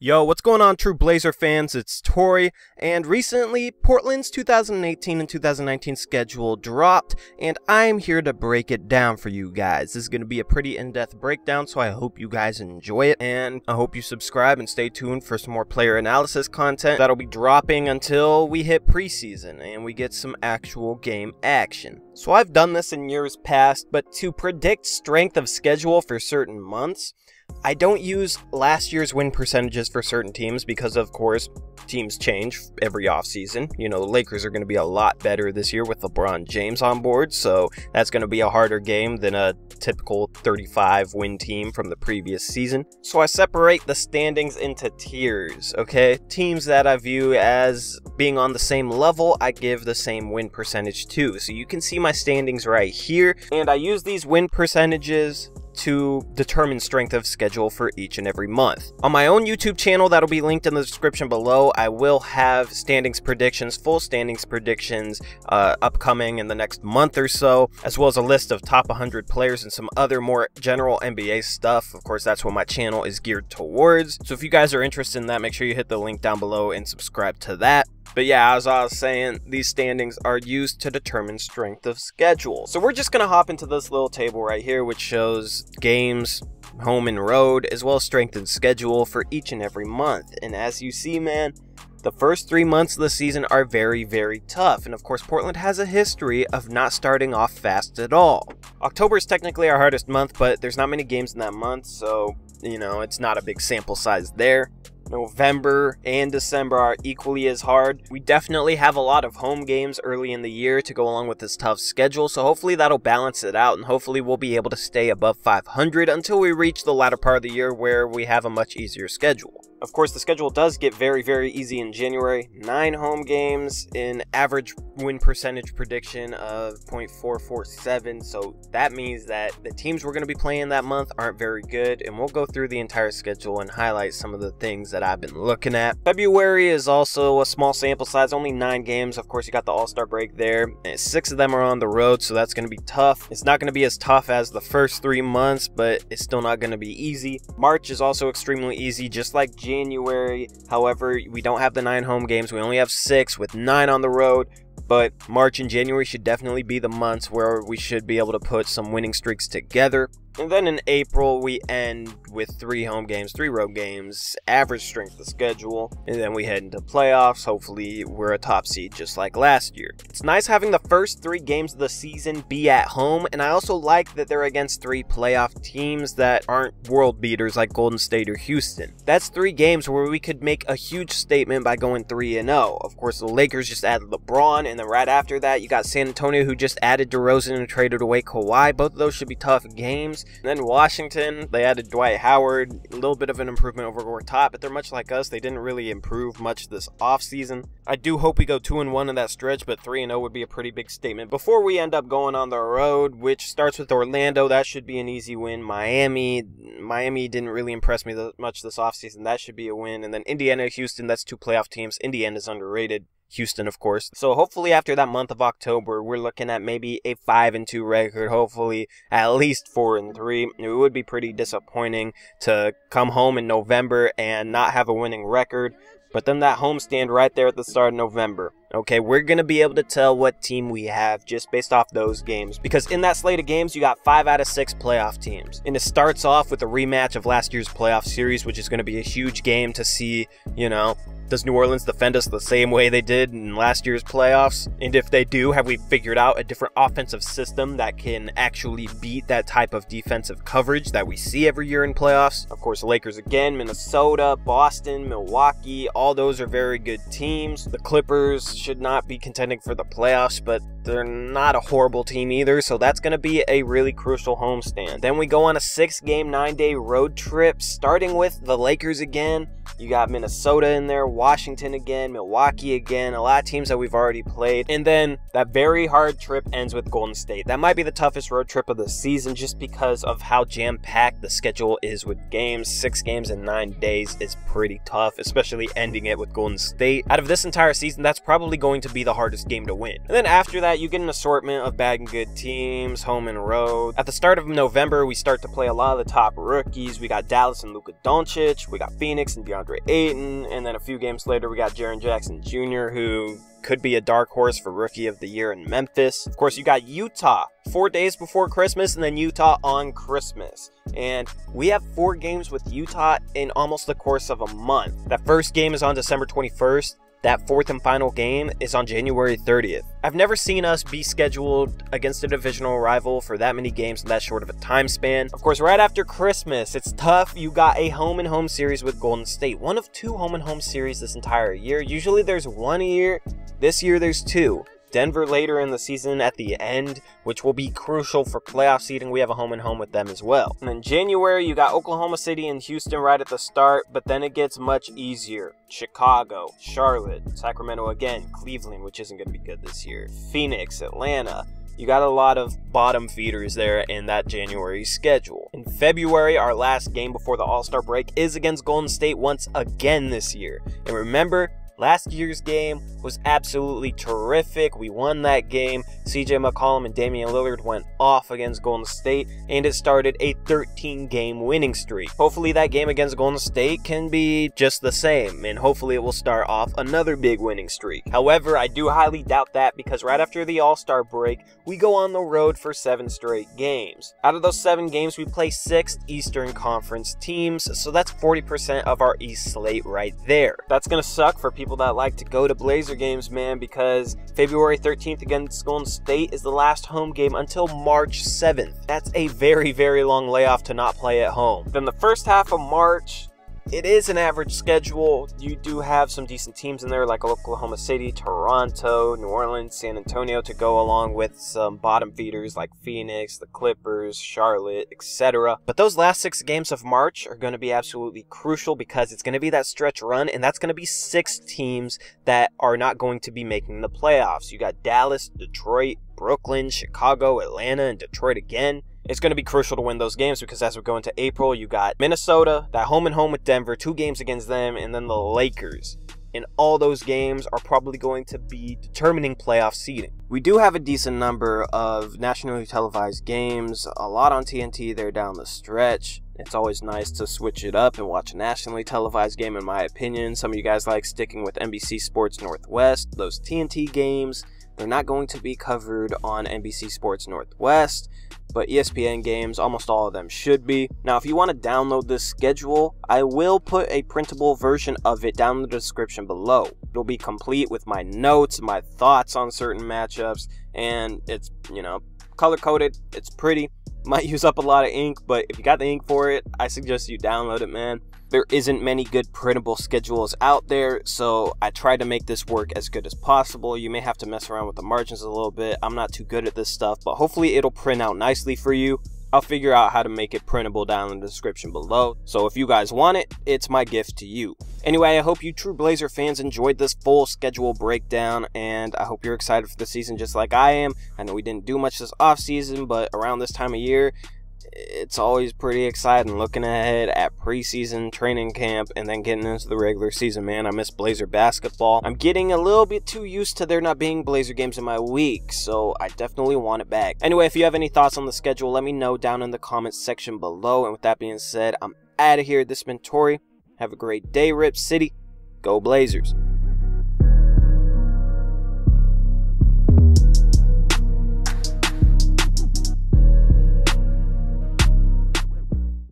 Yo, what's going on, true Blazer fans? It's Tori, and recently, Portland's 2018 and 2019 schedule dropped, and I'm here to break it down for you guys. This is going to be a pretty in-depth breakdown, so I hope you guys enjoy it, and I hope you subscribe and stay tuned for some more player analysis content that'll be dropping until we hit preseason, and we get some actual game action. So I've done this in years past, but to predict strength of schedule for certain months, I don't use last year's win percentages for certain teams because, of course, teams change every offseason. You know, the Lakers are going to be a lot better this year with LeBron James on board, so that's going to be a harder game than a typical 35-win team from the previous season. So I separate the standings into tiers, okay? Teams that I view as being on the same level, I give the same win percentage to. So you can see my standings right here, and I use these win percentages to determine strength of schedule for each and every month. On my own YouTube channel that'll be linked in the description below, I will have standings predictions, full standings predictions upcoming in the next month or so, as well as a list of top 100 players and some other more general NBA stuff. Of course, that's what my channel is geared towards. So if you guys are interested in that, make sure you hit the link down below and subscribe to that. But yeah, as I was saying, these standings are used to determine strength of schedule. So we're just going to hop into this little table right here, which shows games, home and road, as well as strength of schedule for each and every month. And as you see, man, the first 3 months of the season are very, very tough. And of course, Portland has a history of not starting off fast at all. October is technically our hardest month, but there's not many games in that month, so, you know, it's not a big sample size there. November and December are equally as hard. We definitely have a lot of home games early in the year to go along with this tough schedule, so hopefully that'll balance it out, and hopefully we'll be able to stay above 500 until we reach the latter part of the year where we have a much easier schedule. Of course, the schedule does get very, very easy in January. 9 home games, an average win percentage prediction of .447, so that means that the teams we're going to be playing that month aren't very good, and we'll go through the entire schedule and highlight some of the things that I've been looking at. February is also a small sample size, only 9 games. Of course, you got the All-Star break there, and 6 of them are on the road, so that's going to be tough. It's not going to be as tough as the first 3 months, but it's still not going to be easy. March is also extremely easy, just like January. However, we don't have the 9 home games. We only have 6 with 9 on the road. But March and January should definitely be the months where we should be able to put some winning streaks together. And then in April, we end with 3 home games, 3 road games, average strength of schedule, and then we head into playoffs. Hopefully, we're a top seed just like last year. It's nice having the first 3 games of the season be at home, and I also like that they're against 3 playoff teams that aren't world beaters like Golden State or Houston. That's 3 games where we could make a huge statement by going 3-0. Of course, the Lakers just added LeBron, and then right after that, you got San Antonio, who just added DeRozan and traded away Kawhi. Both of those should be tough games. And then Washington, they added Dwight Howard, a little bit of an improvement over Gore Top, but they're much like us. They didn't really improve much this offseason. I do hope we go 2-1 in that stretch, but 3-0 would be a pretty big statement before we end up going on the road, which starts with Orlando. That should be an easy win. Miami didn't really impress me much this offseason. That should be a win. And then Indiana, Houston, that's 2 playoff teams. Indiana's underrated. Houston, of course. So hopefully after that month of October, we're looking at maybe a 5-2 record, hopefully at least 4-3. It would be pretty disappointing to come home in November and not have a winning record. But then that homestand right there at the start of November. Okay, we're going to be able to tell what team we have just based off those games. Because in that slate of games, you got 5 out of 6 playoff teams. And it starts off with a rematch of last year's playoff series, which is going to be a huge game to see, you know, does New Orleans defend us the same way they did in last year's playoffs? And if they do, have we figured out a different offensive system that can actually beat that type of defensive coverage that we see every year in playoffs? Of course, the Lakers again, Minnesota, Boston, Milwaukee, all those are very good teams. The Clippers should not be contending for the playoffs, but they're not a horrible team either, so that's going to be a really crucial homestand. Then we go on a 6-game, 9-day road trip, starting with the Lakers again. You got Minnesota in there, Washington again, Milwaukee again, a lot of teams that we've already played. And then that very hard trip ends with Golden State. That might be the toughest road trip of the season just because of how jam-packed the schedule is with games. 6 games in 9 days is pretty tough, especially ending it with Golden State. Out of this entire season, that's probably going to be the hardest game to win. And then after that, that, you get an assortment of bad and good teams, home and road. At the start of November, we start to play a lot of the top rookies. We got Dallas and Luka Doncic, we got Phoenix and DeAndre Ayton, and then a few games later, we got Jaren Jackson Jr., who could be a dark horse for Rookie of the Year in Memphis. Of course, you got Utah 4 days before Christmas, and then Utah on Christmas. And we have 4 games with Utah in almost the course of a month. That first game is on December 21st. That fourth and final game is on January 30th. I've never seen us be scheduled against a divisional rival for that many games in that short of a time span. Of course, right after Christmas, it's tough. You got a home-and-home series with Golden State. One of 2 home-and-home series this entire year. Usually there's 1 a year. This year there's 2. Denver later in the season at the end, which will be crucial for playoff seeding. We have a home-and-home with them as well. And then January, you got Oklahoma City and Houston right at the start, but then it gets much easier. Chicago, Charlotte, Sacramento again, Cleveland, which isn't going to be good this year, Phoenix, Atlanta. You got a lot of bottom feeders there in that January schedule. In February, our last game before the All-Star break is against Golden State once again this year. And remember, last year's game was absolutely terrific. We won that game. CJ McCollum and Damian Lillard went off against Golden State, and it started a 13-game winning streak. Hopefully that game against Golden State can be just the same, and hopefully it will start off another big winning streak. However, I do highly doubt that, because right after the All-Star break, we go on the road for 7 straight games. Out of those 7 games, we play 6 Eastern Conference teams, so that's 40% of our East slate right there. That's gonna suck for people that like to go to Blazer games, man, because February 13th against Golden State is the last home game until March 7th. That's a very, very long layoff to not play at home. Then the first half of March, it is an average schedule. You do have some decent teams in there like Oklahoma City, Toronto, New Orleans, San Antonio to go along with some bottom feeders like Phoenix, the Clippers, Charlotte, etc. But those last 6 games of March are going to be absolutely crucial because it's going to be that stretch run, and that's going to be 6 teams that are not going to be making the playoffs. You got Dallas, Detroit, Brooklyn, Chicago, Atlanta, and Detroit again. It's going to be crucial to win those games because as we go into April, you got Minnesota, that home and home with Denver, 2 games against them, and then the Lakers. And all those games are probably going to be determining playoff seeding. We do have a decent number of nationally televised games, a lot on TNT there down the stretch. It's always nice to switch it up and watch a nationally televised game, in my opinion. Some of you guys like sticking with NBC Sports Northwest. Those TNT games, they're not going to be covered on NBC Sports Northwest, but ESPN games, almost all of them should be. Now, if you want to download this schedule, I will put a printable version of it down in the description below. It'll be complete with my notes, my thoughts on certain matchups, and it's, color-coded. It's pretty. Might use up a lot of ink, but if you got the ink for it, I suggest you download it, man. There isn't many good printable schedules out there, so I try to make this work as good as possible. You may have to mess around with the margins a little bit. I'm not too good at this stuff, but hopefully it'll print out nicely for you. I'll figure out how to make it printable down in the description below. So if you guys want it, it's my gift to you. Anyway, I hope you true Blazer fans enjoyed this full schedule breakdown, and I hope you're excited for the season just like I am. I know we didn't do much this offseason, but around this time of year, it's always pretty exciting looking ahead at preseason, training camp, and then getting into the regular season, man. I miss Blazer basketball. I'm getting a little bit too used to there not being Blazer games in my week, so I definitely want it back. Anyway, if you have any thoughts on the schedule, let me know down in the comments section below. And with that being said, I'm out of here. This has been Tori. Have a great day, Rip City. Go Blazers.